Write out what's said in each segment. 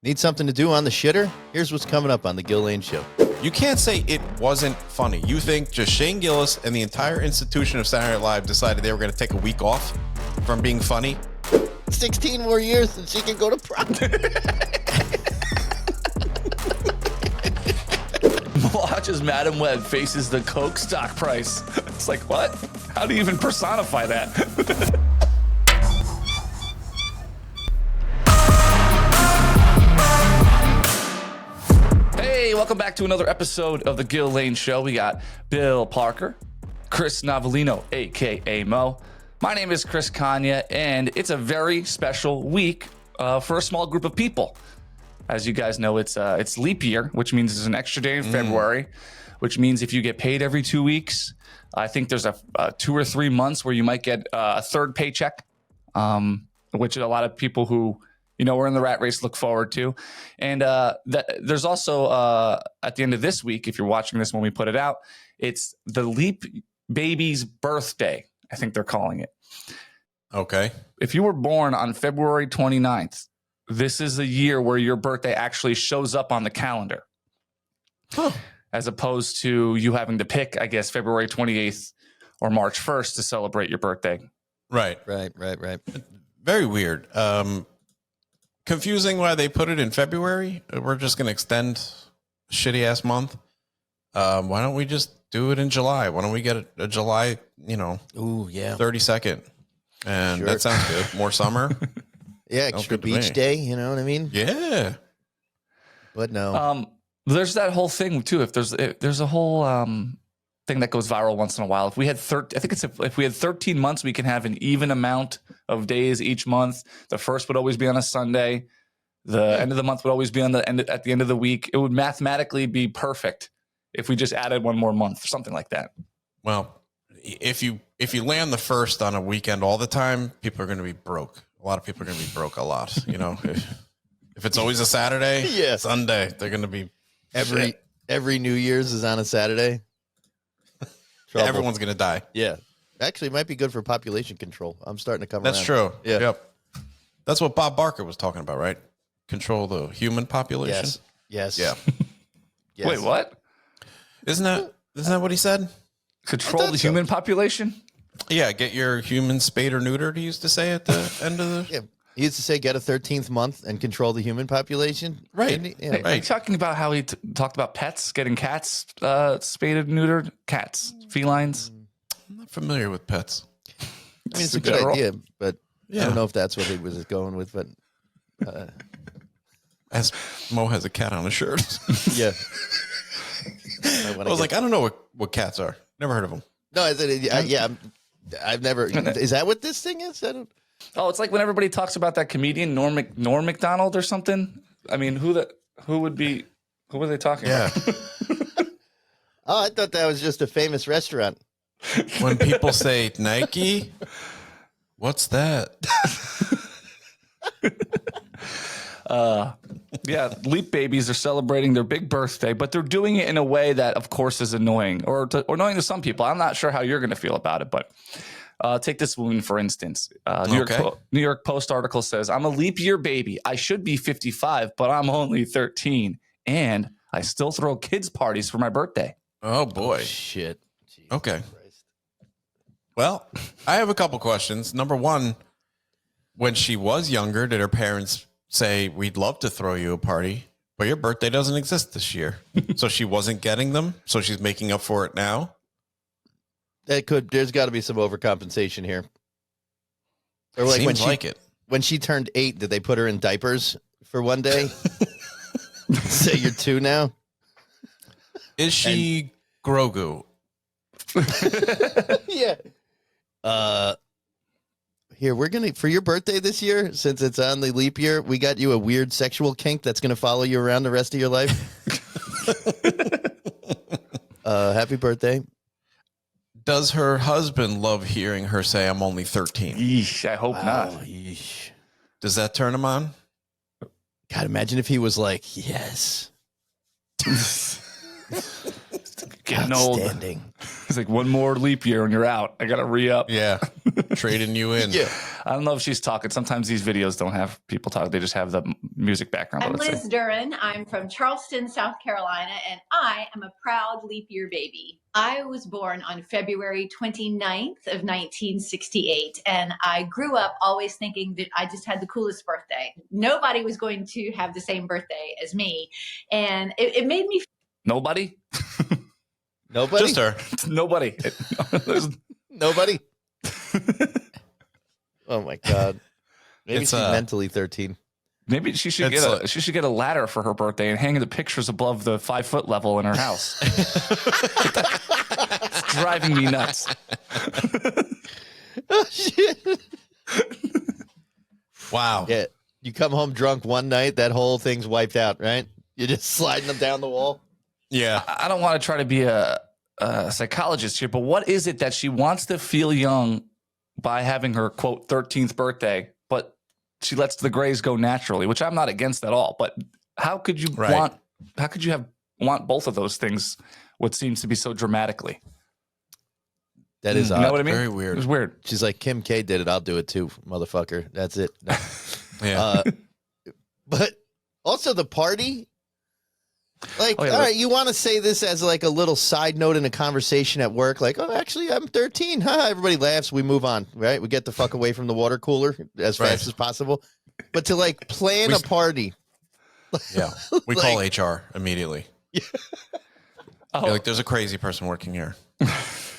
Need something to do on the shitter? Here's what's coming up on the Gill Lane Show. You can't say it wasn't funny. You think just Shane Gillis and the entire institution of Saturday Night Live decided they were going to take a week off from being funny? 16 more years and she can go to prom. Watches Madam Web faces the Coke stock price. It's like, what? How do you even personify that? Hey, welcome back to another episode of the Gill Lane Show. We got Bill Parker, Chris Novellino, a.k.a. Mo. My name is Chris Kanya, and it's a very special week for a small group of people. As you guys know, it's leap year, which means there's an extra day in February, which means if you get paid every 2 weeks, I think there's a 2 or 3 months where you might get a third paycheck, which a lot of people who are in the rat race look forward to. And there's also at the end of this week, if you're watching this when we put it out, it's the leap baby's birthday, I think they're calling it. Okay. If you were born on February 29th, this is a year where your birthday actually shows up on the calendar. Huh. As opposed to you having to pick, I guess, February 28th or March 1st to celebrate your birthday. Right. Very weird. Confusing why they put it in February. We're just going to extend a shitty ass month. Why don't we just do it in July? Why don't we get a July, 32nd? And Sure. that sounds good. More summer. Yeah, extra beach day, you know what I mean? Yeah. But no. There's that whole thing too. If there's a whole thing that goes viral once in a while. If we had if we had 13 months, we can have an even amount of days each month. The first would always be on a Sunday. The end of the month would always be at the end of the week. It would mathematically be perfect if we just added one more month or something like that. Well, if you land the first on a weekend all the time, people are going to be broke. A lot of people are going to be broke a lot. If it's always a Saturday, Sunday, they're going to be every New Year's is on a Saturday. Everyone's going to die. Yeah. Actually, it might be good for population control. I'm starting to come That's around. true. Yeah. Yep. That's what Bob Barker was talking about, right? Control the human population. Yes. Yeah. Yes. Wait, what? Isn't that what he said? Control the human population? Yeah, get your human spayed or neutered, he used to say at the end of the... Yeah. He used to say get a 13th month and control the human population. Right. Yeah. Hey, are you talking about how he talked about pets, getting cats spaded, neutered? Cats, felines? I'm not familiar with pets. I mean, it's a good idea, but Yeah. I don't know if that's what he was going with, but... As Mo has a cat on his shirt. yeah. I was like, I don't know what cats are. Never heard of them. No, I've never... Is that what this thing is? I don't... Oh, it's like when everybody talks about that comedian Norm Macdonald or something. I mean, who were they talking about? Oh, I thought that was just a famous restaurant. When people say Nike, what's that? Yeah, leap babies are celebrating their big birthday, but they're doing it in a way that, of course, is annoying or annoying to some people. I'm not sure how you're going to feel about it, but take this woman, for instance. New York Post article says, I'm a leap year baby. I should be 55, but I'm only 13. And I still throw kids parties for my birthday. Oh, boy. Oh, shit. Jesus Okay. Christ. Well, I have a couple questions. Number one, when she was younger, did her parents say, we'd love to throw you a party, but your birthday doesn't exist this year? So she wasn't getting them, so she's making up for it now? There's got to be some overcompensation here. Or like Seems like it. When she turned 8, did they put her in diapers for one day? Say you're 2 now? Is she Grogu? Yeah. Here, we're going to, for your birthday this year, since it's on the leap year, we got you a weird sexual kink that's going to follow you around the rest of your life. Happy birthday. Does her husband love hearing her say, I'm only 13? Yeesh, I hope not. Yeesh. Does that turn him on? God, imagine if he was like, yes. Getting old. Outstanding. It's like one more leap year and you're out. I got to re-up. Yeah. Trading you in. Yeah. I don't know if she's talking. Sometimes these videos don't have people talk. They just have the music background. I'm let's Liz see. Duran. I'm from Charleston, South Carolina, and I am a proud leap year baby. I was born on February 29th of 1968, and I grew up always thinking that I just had the coolest birthday. Nobody was going to have the same birthday as me, and it made me Nobody? Nobody? Just her. Nobody. Nobody? Oh, my God. Maybe It's, she's mentally 13. Maybe she should she should get a ladder for her birthday and hang the pictures above the 5-foot level in her house. It's driving me nuts. Oh, shit. Wow. Yeah. You come home drunk one night, that whole thing's wiped out, right? You're just sliding them down the wall. Yeah. I don't want to try to be a psychologist here, but what is it that she wants to feel young by having her, quote, 13th birthday, but she lets the grays go naturally, which I'm not against at all. But how could you want both of those things, what seems to be so dramatically? That is odd. You know what I mean? Very weird. It was weird. She's like, Kim K did it. I'll do it too, motherfucker. That's it. No. Yeah. But also the party. Like, Oh, yeah, all right, you want to say this as like a little side note in a conversation at work, like, oh, actually, I'm 13. Huh? Everybody laughs. We move on, right? We get the fuck away from the water cooler as fast as possible. But to like plan a party. Yeah. We call HR immediately. Oh. You're like, there's a crazy person working here.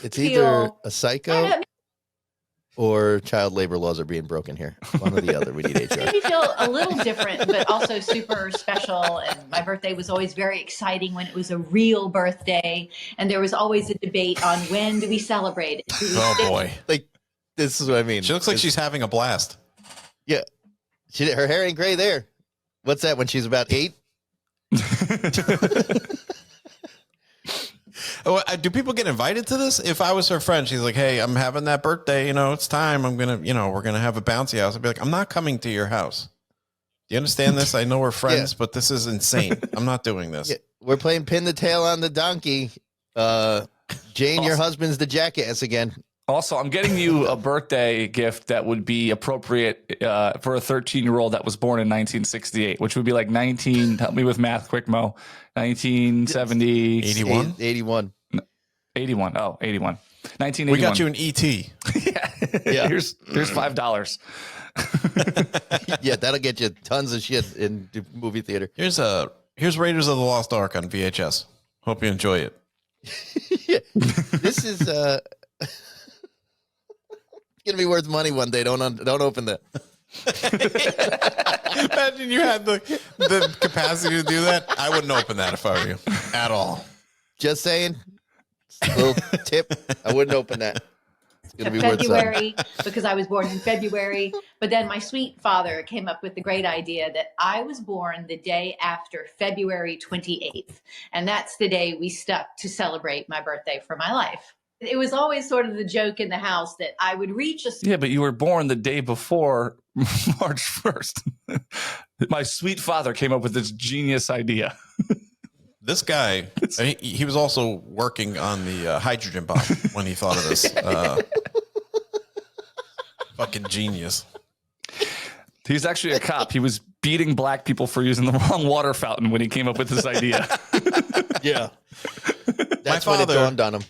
It's either a psycho or child labor laws are being broken here. One or the other. We need It HR. made me feel a little different, but also super special. And my birthday was always very exciting when it was a real birthday. And there was always a debate on when do we celebrate it? Do we Oh, stick- boy. Like, this is what I mean. She looks like she's having a blast. Yeah. Her hair ain't gray there. What's that when she's about 8? Oh, do people get invited to this? If I was her friend, she's like, hey, I'm having that birthday. You know, it's time. I'm going to, we're going to have a bouncy house. I'd be like, I'm not coming to your house. Do you understand this? I know we're friends, but this is insane. I'm not doing this. Yeah. We're playing pin the tail on the donkey. Jane, your husband's the jackass again. Also, I'm getting you a birthday gift that would be appropriate for a 13-year-old that was born in 1968, which would be like help me with math, quick, Mo. 1970. 81? 81. 81. Oh, 81. 1981. We got you an ET. Yeah. Here's $5. Yeah, that'll get you tons of shit in the movie theater. Here's Raiders of the Lost Ark on VHS. Hope you enjoy it. Yeah. This is gonna be worth money one day. Don't open that. Imagine you had the capacity to do that. I wouldn't open that if I were you at all. Just saying. Little tip. I wouldn't open that. It's gonna be worth something. February because I was born in February. But then my sweet father came up with the great idea that I was born the day after February 28th. And that's the day we stuck to celebrate my birthday for my life. It was always sort of the joke in the house that I would reach a Yeah, but you were born the day before March 1st. My sweet father came up with this genius idea. This guy, he was also working on the hydrogen bomb when he thought of this. Fucking genius. He's actually a cop. He was beating black people for using the wrong water fountain when he came up with this idea. Yeah. That's My when it father- dawned on him.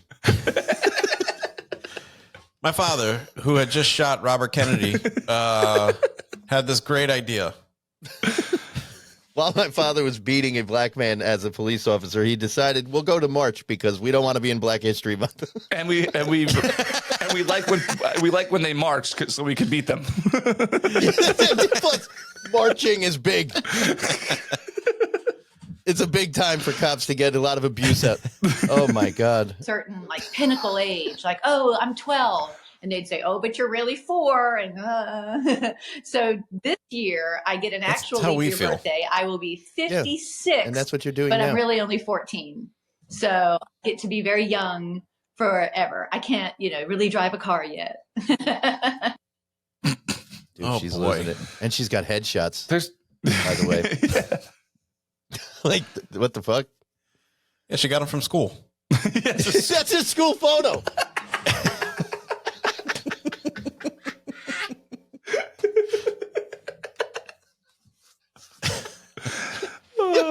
My father, who had just shot Robert Kennedy, had this great idea. While my father was beating a black man as a police officer, he decided we'll go to March because we don't want to be in Black History Month. and we like when they marched so we could beat them. Plus, marching is big. It's a big time for cops to get a lot of abuse out. Oh my God. certain like pinnacle age, like, oh, I'm 12. And they'd say, oh, but you're really 4. And so this year I get an actual how we leap year feel. birthday. I will be 56. And that's what you're doing but now. I'm really only 14. So I get to be very young forever. I can't, really drive a car yet. Dude, Oh, she's boy. losing it. And she's got headshots, There's by the way. Like, what the fuck? Yeah, she got him from school. That's his school photo.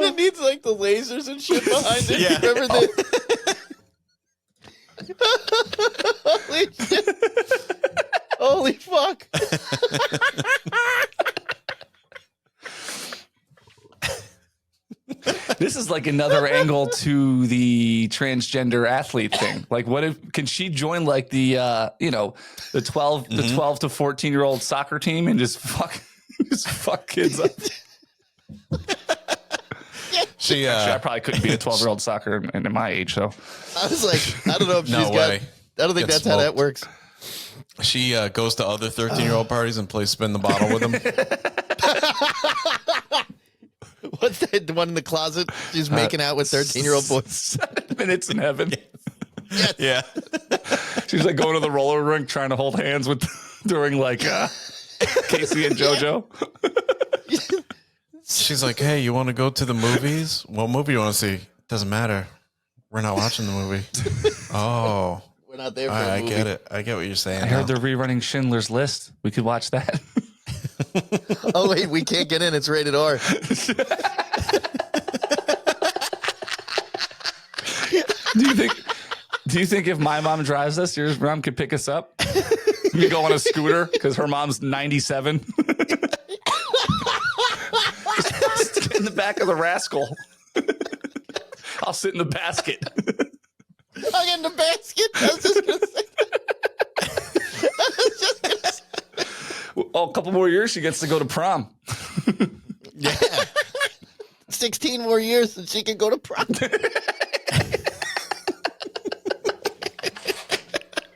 it needs like the lasers and shit behind it. Yeah. Remember that? Holy shit. Holy fuck. This is like another angle to the transgender athlete thing. Like, what if can she join like the the 12 to 14-year-old soccer team and just fuck kids up? She Actually, I probably couldn't be a 12-year-old soccer in my age. So I was like, I don't know if No she's way. got. I don't think Gets that's how that smoked. works. She goes to other 13-year-old parties and plays spin the bottle with them. What's that? The one in the closet? She's making out with 13-year-old boys. 7 minutes in heaven. Yeah. She's like going to the roller rink trying to hold hands with during like Casey and JoJo. She's like, hey, you want to go to the movies? What movie you want to see? Doesn't matter. We're not watching the movie. Oh. We're not there for I a movie. get it. I get what you're saying. I heard they're rerunning Schindler's List. We could watch that. Oh wait, we can't get in. It's rated R. Do you think if my mom drives us, your mom could pick us up? We go on a scooter because her mom's 97. Just get in the back of the Rascal. I'll sit in the basket. I'll get in the basket. I was just gonna say. Oh, a couple more years, she gets to go to prom. Yeah. 16 more years and she can go to prom.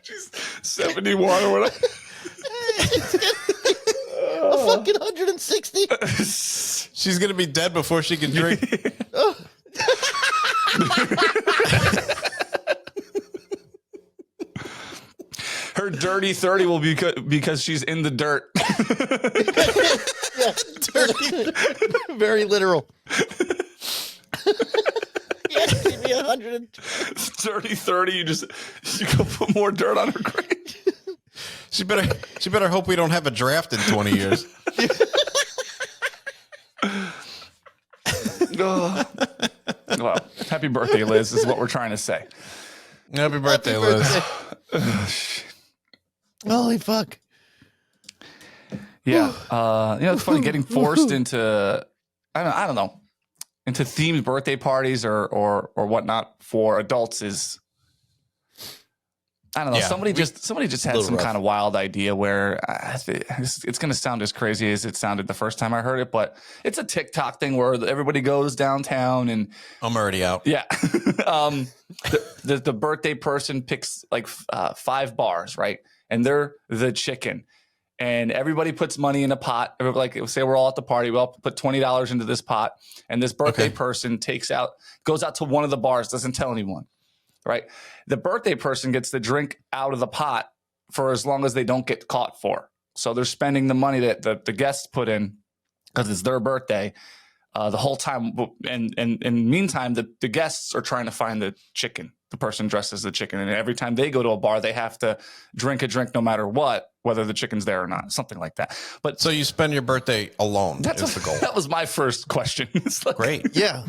She's 71 or whatever. A fucking 160. She's going to be dead before she can drink. Her dirty 30 will be because she's in the dirt. Yeah. Very literal. Yeah, she'd be 100. Dirty 30, you go put more dirt on her grave. She better hope we don't have a draft in 20 years. Well, happy birthday, Liz, is what we're trying to say. Happy birthday, Liz. Holy fuck. Yeah. It's funny getting forced into, I don't know, into themed birthday parties or whatnot for adults is, I don't know. Yeah, Somebody just had some rough. kind of wild idea where it's going to sound as crazy as it sounded the first time I heard it, but it's a TikTok thing where everybody goes downtown and I'm already out. yeah, the birthday person picks like 5 bars, right? And they're the chicken. And everybody puts money in a pot. Like, say we're all at the party, we all put $20 into this pot, and this birthday person goes out to one of the bars, doesn't tell anyone, right? The birthday person gets the drink out of the pot for as long as they don't get caught for. So they're spending the money that the guests put in because it's their birthday the whole time. And meantime, the guests are trying to find the chicken. The person dressed as the chicken. And every time they go to a bar, they have to drink a drink no matter what, whether the chicken's there or not, something like that. But So you spend your birthday alone is the goal. that was my first question. It's like, Great. Yeah.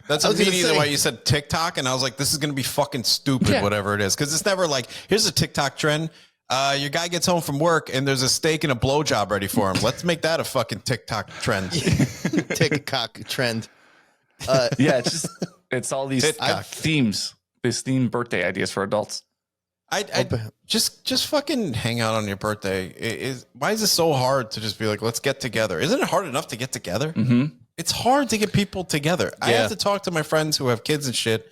That's I was gonna immediately say- why you said TikTok, and I was like, this is going to be fucking stupid, Yeah. whatever it is. Because it's never like, here's a TikTok trend. Your guy gets home from work, and there's a steak and a blowjob ready for him. Let's make that a fucking TikTok trend. TikTok trend. yeah, it's all these TikTok. themes, these themed birthday ideas for adults. I just fucking hang out on your birthday. Why is it so hard to just be like, let's get together? Isn't it hard enough to get together? Mm-hmm. It's hard to get people together. I have to talk to my friends who have kids and shit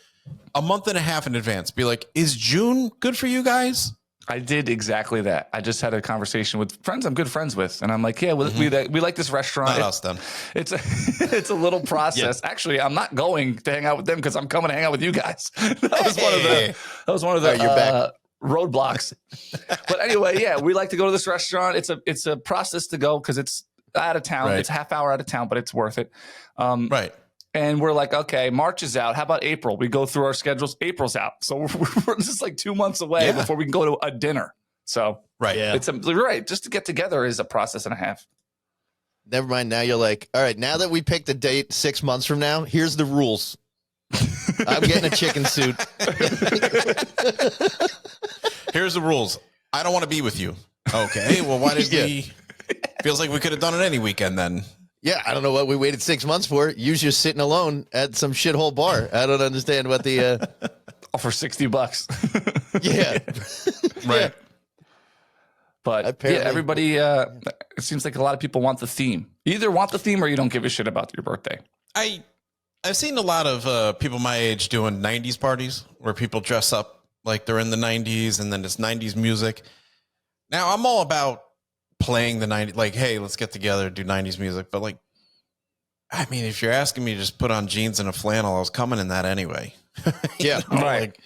a month and a half in advance. Be like, is June good for you guys? I did exactly that. I just had a conversation with friends I'm good friends with, and I'm like, yeah, we like this restaurant. Not us then. It's a little process. Actually, I'm not going to hang out with them because I'm coming to hang out with you guys. That was one of the you're back. roadblocks. But anyway, yeah, we like to go to this restaurant. It's a process to go because it's out of town. Right. It's a half hour out of town, but it's worth it. Right. And we're like, okay, March is out. How about April? We go through our schedules. April's out. So we're just like 2 months away before we can go to a dinner. So Right. Yeah. you're right. Just to get together is a process and a half. Never mind. Now you're like, all right, now that we picked a date 6 months from now, here's the rules. I'm getting a chicken suit. Here's the rules. I don't want to be with you. Okay. Well, why did we? Feels like we could have done it any weekend then. Yeah, I don't know what we waited 6 months for. You just sitting alone at some shithole bar. I don't understand what the. For $60. Yeah. Right. Yeah. But Apparently. yeah, everybody. It seems like a lot of people want the theme. You either want the theme or you don't give a shit about your birthday. I've seen a lot of people my age doing 90s parties where people dress up like they're in the 90s and then it's 90s music. Now, I'm all about playing the 90s, like, hey, let's get together, do 90s music. But, like, I mean, if you're asking me to just put on jeans and a flannel, I was coming in that anyway. Yeah. Right. Like,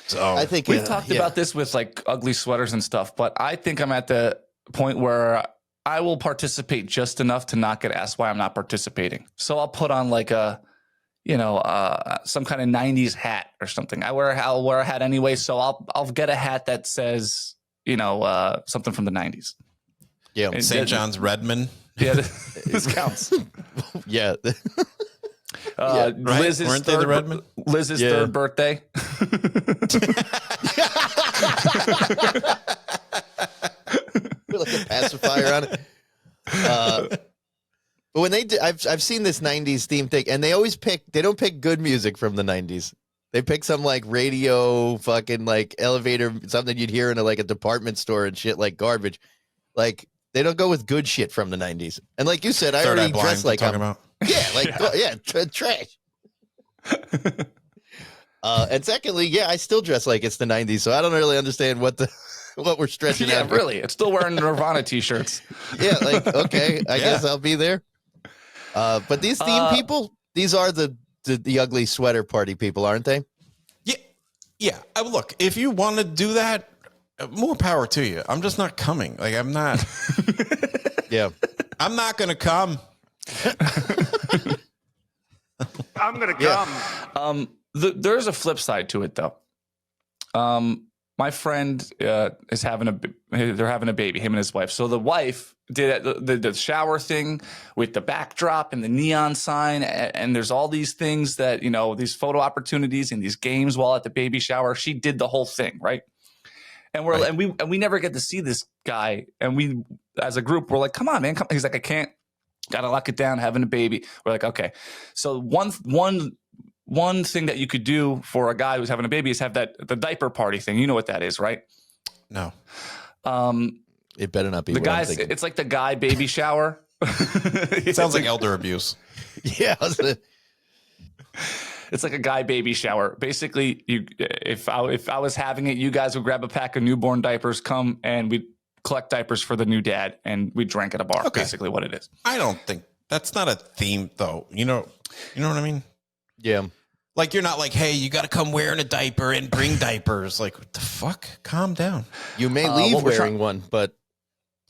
so I think We've talked about this with like ugly sweaters and stuff, but I think I'm at the point where I will participate just enough to not get asked why I'm not participating. So I'll put on like a, some kind of 90s hat or something. I'll wear a hat anyway, so I'll get a hat that says, something from the 90s. Yeah. And St. John's Redmond. Yeah, this counts. Yeah. Right? Liz's Weren't they the Redmond? Liz's third birthday. Like a pacifier on it. But when they do, I've seen this 90s theme thing, and they don't pick good music from the 90s. They pick some like radio fucking like elevator, something you'd hear in a department store and shit, like garbage. Like they don't go with good shit from the 90s. And like you said, I Third Eye already Blind, dress like talking I'm, about. yeah, like trash. And secondly, yeah, I still dress like it's the 90s, so I don't really understand what we're stretching Yeah, out. really. It's still wearing Nirvana t-shirts. Yeah, like, okay, I guess I'll be there. But these theme people, these are the ugly sweater party people, aren't they? Yeah. Look, if you want to do that, more power to you. I'm just not coming. Like, I'm not. Yeah. I'm not going to come. I'm going to come. There's a flip side to it, though. My friend is having a baby, him and his wife. So the wife did the shower thing with the backdrop and the neon sign, and there's all these things that these photo opportunities and these games while at the baby shower. She did the whole thing, right? And we never get to see this guy, and we as a group we're like, come on, man, come. He's like, I can't, gotta lock it down, having a baby. We're like, okay. So one thing that you could do for a guy who's having a baby is have the diaper party thing. You know what that is, right? No. It better not be The what I'm guys. thinking. It's like the guy baby shower. It sounds like elder abuse. Yeah. It's like a guy baby shower. Basically, if I was having it, you guys would grab a pack of newborn diapers, come, and we'd collect diapers for the new dad, and we drank at a bar. Okay. Basically, what it is. I don't think that's not a theme, though. You know what I mean? Yeah. Like, you're not like, hey, you got to come wearing a diaper and bring diapers. Like, what the fuck? Calm down. You may leave what we're wearing one, but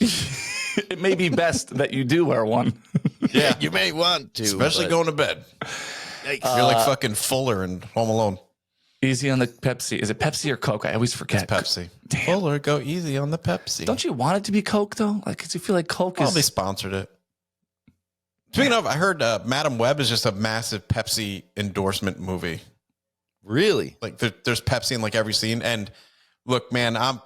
It may be best that you do wear one. yeah, you may want to. Especially but- going to bed. You're like fucking Fuller and Home Alone. Easy on the Pepsi. Is it Pepsi or Coke? I always forget. It's Pepsi. Damn. Fuller, go easy on the Pepsi. Don't you want it to be Coke though? Like, 'cause you feel like Coke Well, is. they sponsored it. Speaking of, I heard Madam Web is just a massive Pepsi endorsement movie. Really? Like there's Pepsi in like every scene. And look, man, I'm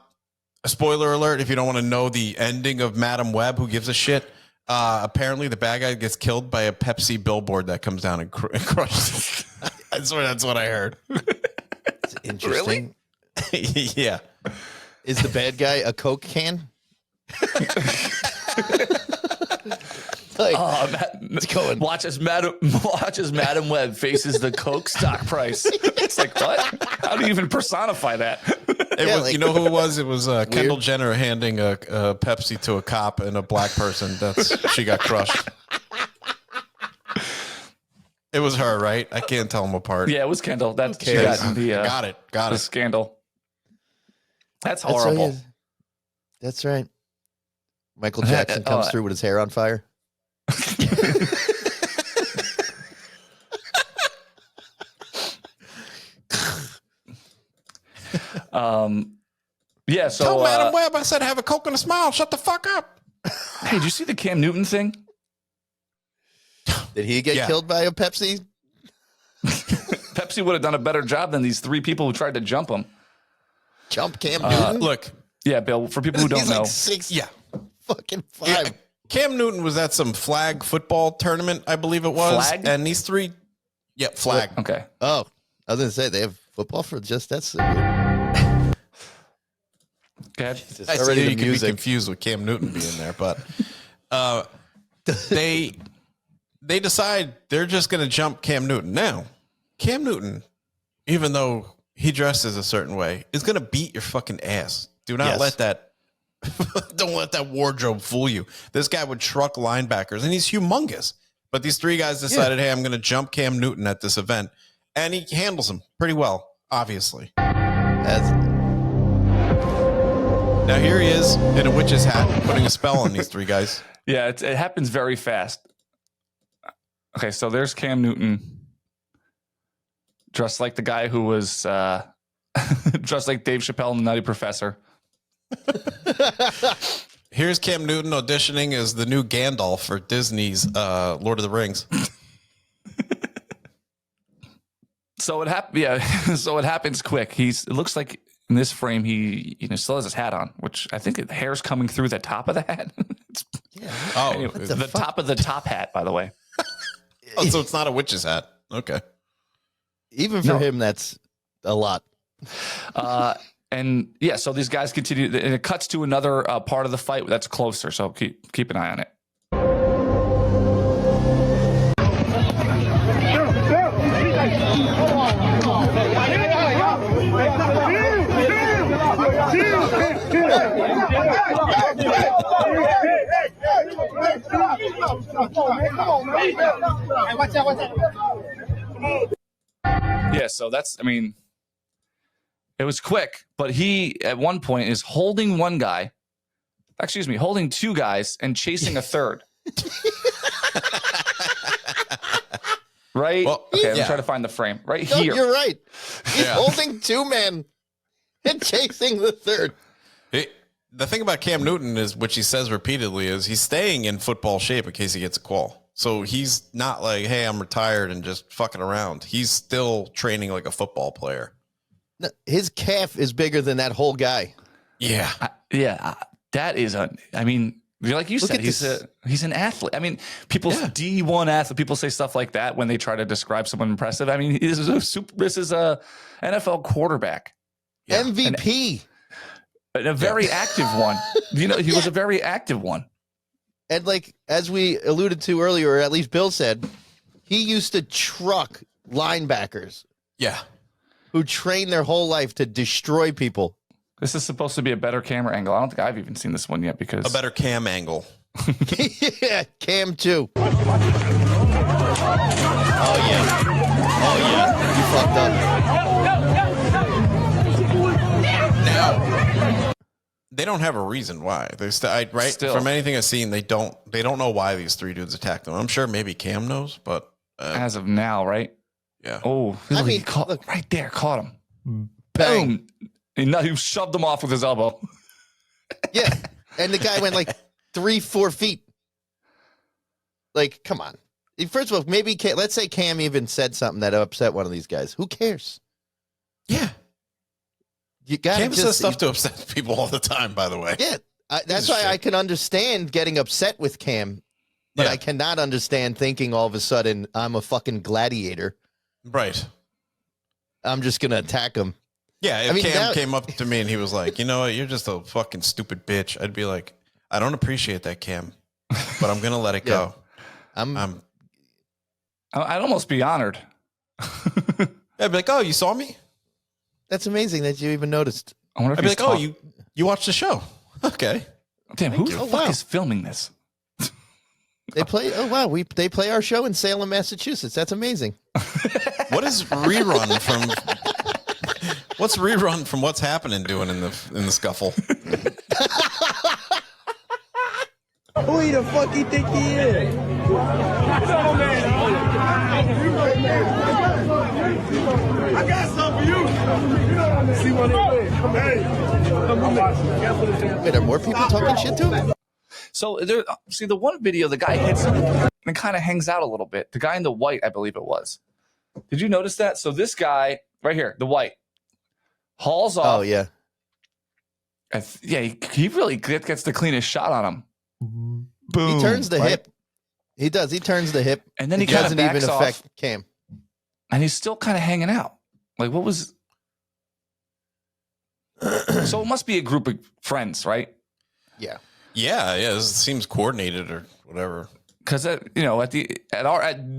a spoiler alert. If you don't want to know the ending of Madam Web, who gives a shit? Apparently, the bad guy gets killed by a Pepsi billboard that comes down and crushes. I swear that's what I heard. It's interesting. Yeah. Is the bad guy a Coke can? Like, It's going. Watch as Madam Web faces the Coke stock price. It's like, what? How do you even personify that? It Yeah, was, like- you know who it was? It was Kendall Jenner handing a Pepsi to a cop and a black person. She got crushed. It was her, right? I can't tell them apart. Yeah, it was Kendall. That's she cares? got the Got the it. scandal. That's that's right, horrible. yeah. That's right. Michael Jackson comes through with his hair on fire. Yeah. So, Tell Madam Web I said have a Coke and a smile. Shut the fuck up. hey, did you see the Cam Newton thing? Did he get killed by a Pepsi? Pepsi would have done a better job than these 3 people who tried to jump him. Jump Cam Newton? Look. Yeah, Bill, for people who don't know. Like 6 fucking 5. Yeah. Cam Newton was at some flag football tournament, I believe it was. Flag? And these 3... Yeah, flag. Okay. Oh, I was going to say, they have football for just that. Go ahead. I see you can be confused with Cam Newton being there, but they decide they're just going to jump Cam Newton. Now, Cam Newton, even though he dresses a certain way, is going to beat your fucking ass. Do not let that don't let that wardrobe fool you. This guy would truck linebackers, and he's humongous. But these 3 guys decided, hey, I'm going to jump Cam Newton at this event, and he handles them pretty well, obviously. Now here he is in a witch's hat, putting a spell on these 3 guys. Yeah, it happens very fast. Okay, so there's Cam Newton, dressed like the guy who was dressed like Dave Chappelle in The Nutty Professor. Here's Cam Newton auditioning as the new Gandalf for Disney's Lord of the Rings. So it happens quick. It looks like in this frame he still has his hat on, which I think the hair's coming through the top of the hat. Anyway, the top of the top hat, by the way. Oh, so it's not a witch's hat. Okay. Even for him, that's a lot. And yeah, so these guys continue, and it cuts to another part of the fight that's closer. So keep an eye on it. Yeah, so that's, I mean, it was quick, but he at one point is holding holding 2 guys and chasing a third. Right? Well, okay, let me try to find the frame. Right here. You're right. He's holding 2 men and chasing the third. The thing about Cam Newton is, which he says repeatedly, is he's staying in football shape in case he gets a call. So he's not like, hey, I'm retired and just fucking around. He's still training like a football player. No, his calf is bigger than that whole guy. Yeah. That is I mean, like you said, he's an athlete. I mean, D1 athlete. People say stuff like that when they try to describe someone impressive. I mean, this is a NFL quarterback. Yeah. MVP. A very active one. He was a very active one. And like, as we alluded to earlier, or at least Bill said, he used to truck linebackers. Yeah. Who train their whole life to destroy people. This is supposed to be a better camera angle. I don't think I've even seen this one yet because... A better cam angle. Yeah, cam 2. Oh, yeah. You fucked up. Now, they don't have a reason why. From anything I've seen, they don't know why these 3 dudes attacked them. I'm sure maybe Cam knows, but... as of now, right? Yeah. Oh, he caught right there. Caught him. Bang. Boom. He shoved him off with his elbow. Yeah. And the guy went like 3-4 feet. Like, come on. First of all, maybe let's say Cam even said something that upset one of these guys. Who cares? Yeah. You got Cam says stuff to upset people all the time, by the way. Yeah. That's why I can understand getting upset with Cam, but I cannot understand thinking all of a sudden I'm a fucking gladiator. Right. I'm just going to attack him. Yeah, if Cam came up to me and he was like, you know what, you're just a fucking stupid bitch, I'd be like, I don't appreciate that, Cam, but I'm going to let it go. I'd almost be honored. I'd be like, oh, you saw me? That's amazing that you even noticed. I'd be like, oh, you watched the show. Okay. Damn, who the fuck is filming this? They play, they play our show in Salem, Massachusetts. That's amazing. What is rerun from... What's rerun from What's Happening doing in the scuffle? Who the fuck you think he is? I got something for you. See what it is. Wait, are more people talking shit to him? So the one video, the guy hits him. and kind of hangs out a little bit. The guy in the white, I believe it was. Did you notice that? So this guy right here, the white, hauls off. Oh, yeah. He really gets the cleanest shot on him. Boom. He turns the hip. He does. He turns the hip. And then he doesn't kind of even backs affect off, Cam. and he's still kind of hanging out. Like, what was... So it must be a group of friends, right? Yeah. Yeah. This seems coordinated or whatever. Because at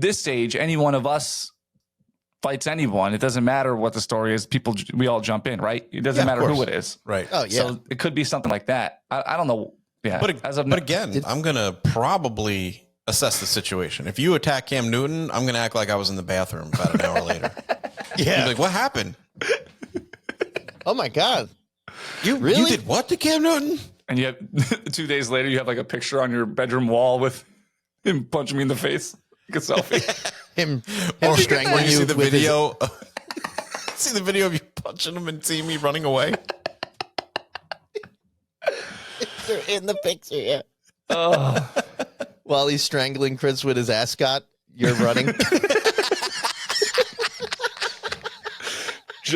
this stage, any one of us fights anyone. It doesn't matter what the story is. We all jump in, right? It doesn't matter who it is. Right. Oh, yeah. So it could be something like that. I don't know. Yeah. But again, I'm going to probably assess the situation. If you attack Cam Newton, I'm going to act like I was in the bathroom about an hour later. Yeah. Like, what happened? Oh, my God. You did what to Cam Newton? And you have 2 days later, you have like a picture on your bedroom wall with him punching me in the face. Like a selfie. him Or strangling you you see the with video. See the video of you punching him and seeing me running away. They're in the picture, yeah. Oh. While he's strangling Chris with his ascot, you're running.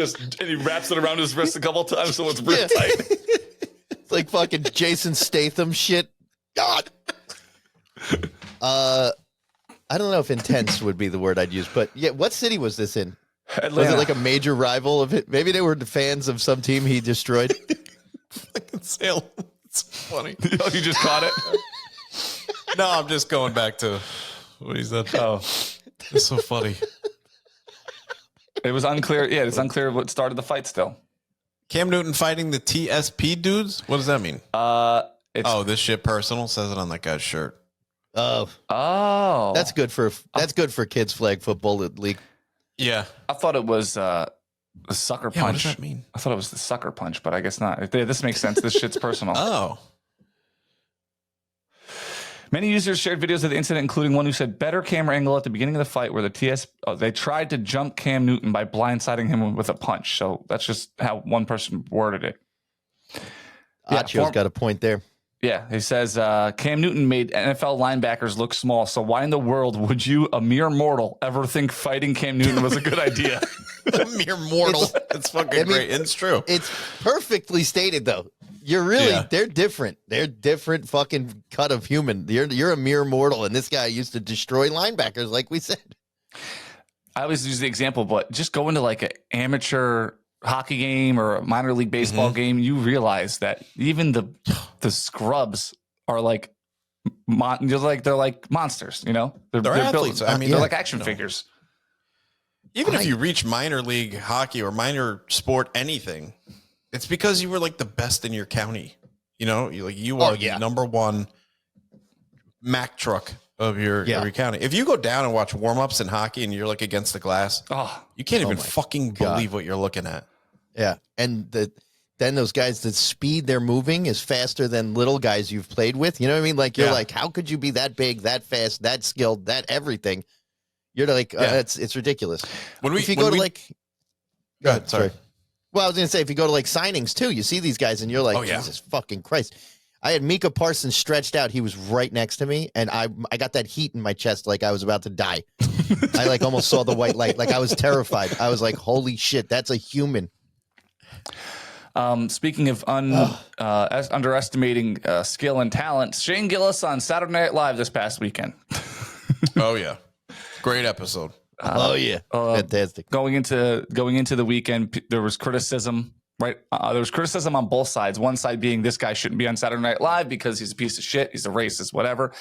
And he wraps it around his wrist a couple times so it's real tight. It's like fucking Jason Statham shit. God. I don't know if intense would be the word I'd use, but yeah, what city was this in? Atlanta. Was it like a major rival of it? Maybe they were the fans of some team he destroyed. Fucking Salem. It's funny. Oh, you just caught it? No, I'm just going back to what he said. Oh, it's so funny. It was unclear. Yeah, it's unclear what started the fight still. Cam Newton fighting the TSP dudes? What does that mean? This shit personal says it on that guy's shirt. Oh. That's good for kids flag football league. Yeah. I thought it was the sucker punch. What does that mean? I thought it was the sucker punch, but I guess not. This makes sense. This shit's personal. Oh. Many users shared videos of the incident, including one who said better camera angle at the beginning of the fight where they tried to jump Cam Newton by blindsiding him with a punch. So that's just how one person worded it. Achio's got a point there. Yeah, he says Cam Newton made NFL linebackers look small. So why in the world would you, a mere mortal, ever think fighting Cam Newton was a good idea? A mere mortal. It's fucking great. It's true. It's perfectly stated, though. They're different. They're different fucking cut of human. You're a mere mortal, and this guy used to destroy linebackers, like we said. I always use the example, but just go into like an amateur hockey game or a minor league baseball game, you realize that even the scrubs are like they're like monsters, you know? They're athletes. Built, they're like action figures. Even if you reach minor league hockey or minor sport anything, it's because you were like the best in your county. You know, you are the number one Mack truck of your county. If you go down and watch warm-ups in hockey and you're like against the glass, you can't even fucking believe what you're looking at. Yeah. And then those guys, the speed they're moving is faster than little guys you've played with. You know what I mean? Like, you're like, how could you be that big, that fast, that skilled, that everything? You're like, it's ridiculous. Go ahead, sorry. Well, I was going to say, if you go to like signings too, you see these guys and you're like, Jesus fucking Christ. I had Micah Parsons stretched out. He was right next to me, and I got that heat in my chest like I was about to die. I like almost saw the white light. Like I was terrified. I was like, holy shit, that's a human. Speaking of underestimating skill and talent, Shane Gillis on Saturday Night Live this past weekend. Oh, yeah. Great episode. Fantastic. Going into the weekend, there was criticism. Right. There was criticism on both sides. One side being this guy shouldn't be on Saturday Night Live because he's a piece of shit. He's a racist, whatever.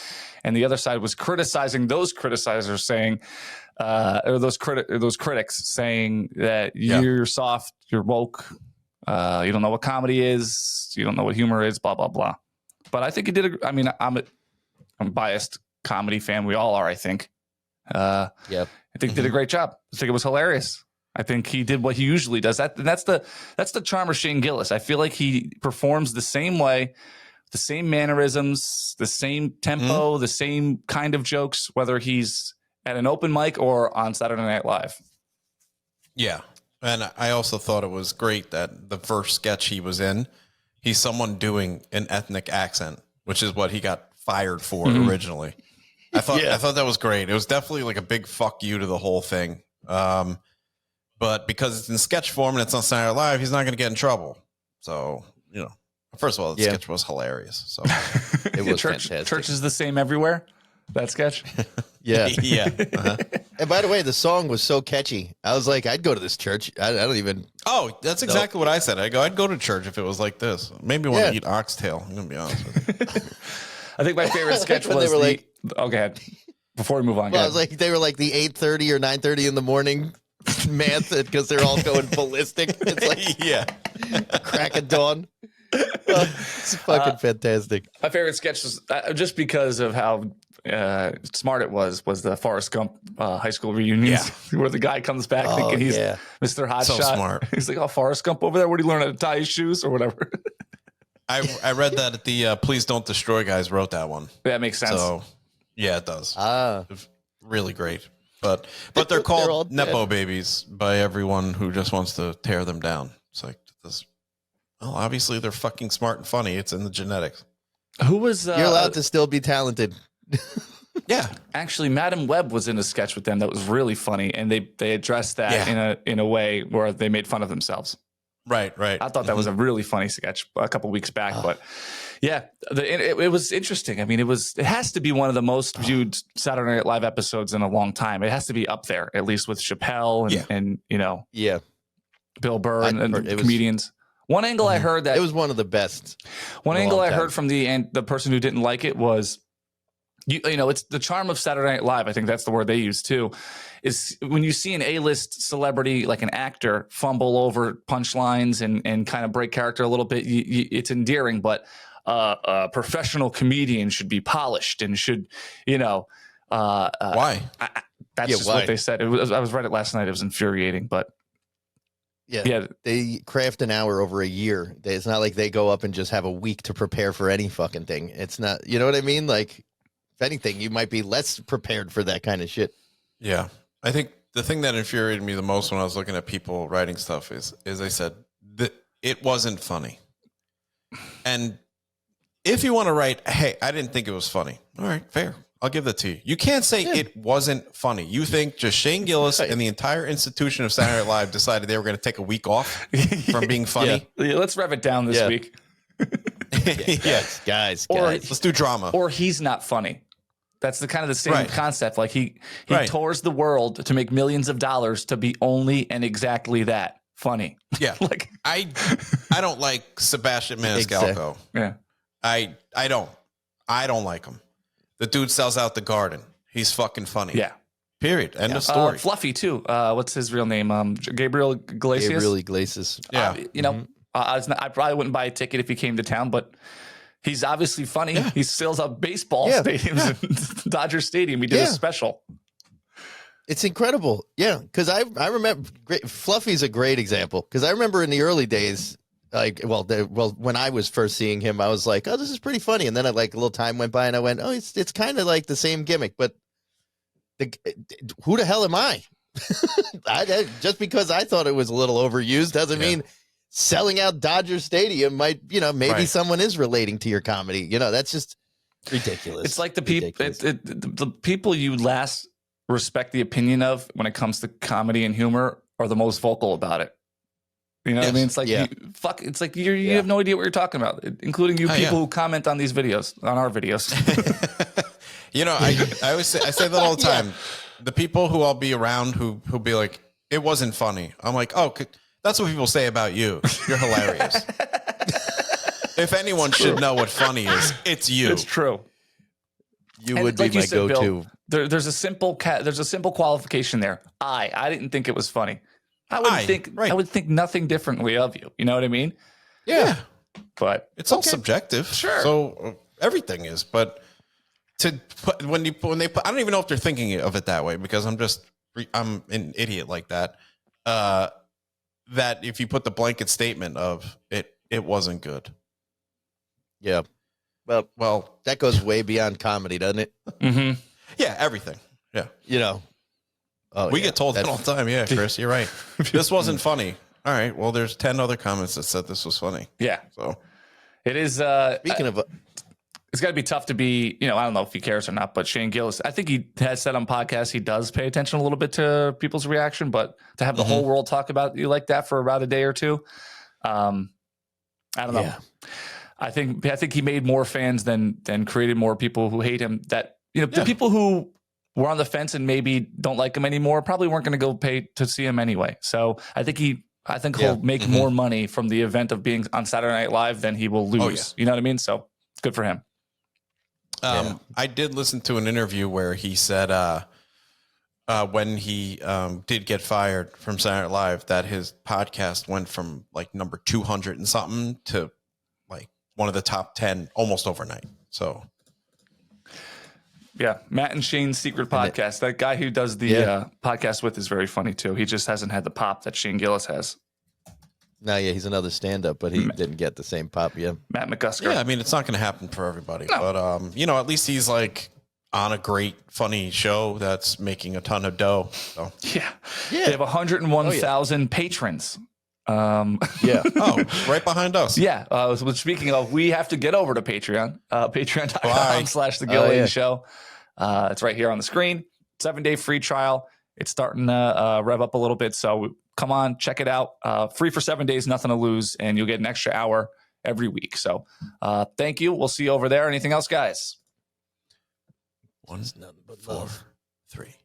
And the other side was criticizing those criticizers, saying, or those critics saying that you're soft, you're woke, you don't know what comedy is, you don't know what humor is, blah, blah, blah. But I think he did. I'm a biased comedy fan. We all are, I think. I think he did a great job. I think it was hilarious. I think he did what he usually does. That's the charm of Shane Gillis. I feel like he performs the same way, the same mannerisms, the same tempo, the same kind of jokes, whether he's at an open mic or on Saturday Night Live. Yeah. And I also thought it was great that the first sketch he was in, he's someone doing an ethnic accent, which is what he got fired for originally. I thought that was great. It was definitely like a big fuck you to the whole thing. But because it's in sketch form and it's on Saturday Night Live, he's not going to get in trouble. So, first of all, the sketch was hilarious. So it was fantastic. Church is the same everywhere. That sketch. Yeah. Yeah. And by the way, the song was so catchy. I was like, I'd go to this church. I don't even. Oh, that's exactly what I said. I'd go to church if it was like this. Maybe want to eat oxtail. I'm going to be honest with you. I think my favorite sketch was they were like, oh, go ahead. Before we move on. Well, I was like, they were like the 8:30 or 9:30 in the morning math because they're all going ballistic. It's like crack of dawn. It's fucking fantastic. My favorite sketch was just because of how smart it was the Forrest Gump high school reunions where the guy comes back thinking he's Mr. Hotshot. So smart. He's like, oh, Forrest Gump over there. Where did he learn how to tie his shoes or whatever? I read that at the Please Don't Destroy guys wrote that one. That makes sense. So, yeah, it does. It's really great. But they're called Nepo babies by everyone who just wants to tear them down. It's like this. Well, obviously they're fucking smart and funny. It's in the genetics. Who was You're allowed to still be talented. Yeah, actually, Madam Web was in a sketch with them that was really funny, and they addressed that in a way where they made fun of themselves. Right. I thought that was a really funny sketch a couple weeks back, but yeah, it was interesting. I mean, it has to be one of the most viewed Saturday Night Live episodes in a long time. It has to be up there, at least with Chappelle and Bill Burr and comedians. One angle I heard that it was one of the best. One angle I heard from the person who didn't like it was, it's the charm of Saturday Night Live. I think that's the word they use too. Is when you see an A-list celebrity like an actor fumble over punchlines and kind of break character a little bit, it's endearing. But a professional comedian should be polished and should, why? That's just what they said. I was read it last night. It was infuriating, but. Yeah, they craft an hour over a year. It's not like they go up and just have a week to prepare for any fucking thing. It's not, you know what I mean? Like, if anything, you might be less prepared for that kind of shit. Yeah. I think the thing that infuriated me the most when I was looking at people writing stuff is they said that it wasn't funny. And if you want to write, hey, I didn't think it was funny. All right, fair. I'll give that to you. You can't say it wasn't funny. You think just Shane Gillis and the entire institution of Saturday Night Live decided they were going to take a week off from being funny? Yeah, let's rev it down this week. Yes, guys. Let's do drama. Or he's not funny. That's the same concept. Like he tours the world to make millions of dollars to be only and exactly that funny. Yeah. Like I don't like Sebastian Maniscalco. Yeah. I don't like him. The dude sells out the garden. He's fucking funny. Yeah. Period. End of story. Fluffy too. What's his real name? Gabriel Iglesias. Gabriel Iglesias. Yeah. I probably wouldn't buy a ticket if he came to town, but he's obviously funny. Yeah. He sells out baseball stadiums in Dodger Stadium. He did a special. It's incredible. Yeah. Because I remember Fluffy's a great example. Because I remember in the early days, when I was first seeing him, I was like, oh, this is pretty funny. And then a little time went by and I went, oh, it's kind of like the same gimmick, but who the hell am I? Just because I thought it was a little overused doesn't mean selling out Dodger Stadium might, maybe someone is relating to your comedy. That's just ridiculous. It's like the people you last respect the opinion of when it comes to comedy and humor are the most vocal about it. You know what I mean? It's like, it's like you have no idea what you're talking about, including you people who comment on these videos, on our videos. I always say that all the time. The people who I'll be around who'll be like, it wasn't funny. I'm like, oh, that's what people say about you. You're hilarious. If anyone should know what funny is, it's you. It's true. You would be my go-to. There's a simple qualification there. I didn't think it was funny. I would think nothing differently of you. You know what I mean? Yeah. But it's all subjective. Sure. So everything is, but when they put, I don't even know if they're thinking of it that way because I'm an idiot like that. That if you put the blanket statement of it wasn't good. Yeah. Well, that goes way beyond comedy, doesn't it? Mm-hmm. Yeah. Everything. Yeah. We get told that all the time. Yeah, Chris, you're right. This wasn't funny. All right. Well, there's 10 other comments that said this was funny. Yeah. So it is. Speaking of, it's got to be tough to be, I don't know if he cares or not, but Shane Gillis, I think he has said on podcasts he does pay attention a little bit to people's reaction, but to have the whole world talk about you like that for about a day or two, I don't know. Yeah. I think he made more fans than created more people who hate him. That the people who were on the fence and maybe don't like him anymore probably weren't going to go pay to see him anyway. So I think he'll make more money from the event of being on Saturday Night Live than he will lose. Oh, yeah. You know what I mean? So good for him. I did listen to an interview where he said when he did get fired from Saturday Night Live that his podcast went from like number 200 and something to like one of the top 10 almost overnight. So yeah, Matt and Shane's secret podcast. That guy who does the podcast with is very funny too. He just hasn't had the pop that Shane Gillis has. No, he's another stand-up, but he didn't get the same pop yet. Matt McGusker. Yeah, I mean, it's not going to happen for everybody, but at least he's like on a great, funny show that's making a ton of dough. So. Yeah. They have 101,000 patrons. Right behind us. Yeah. Speaking of, we have to get over to Patreon. Patreon.com/The Gill Lane Show. It's right here on the screen. 7-day free trial. It's starting to rev up a little bit, so come on, check it out. Free for 7 days, nothing to lose, and you'll get an extra hour every week. So thank you. We'll see you over there. Anything else, guys? 1, 4, 3.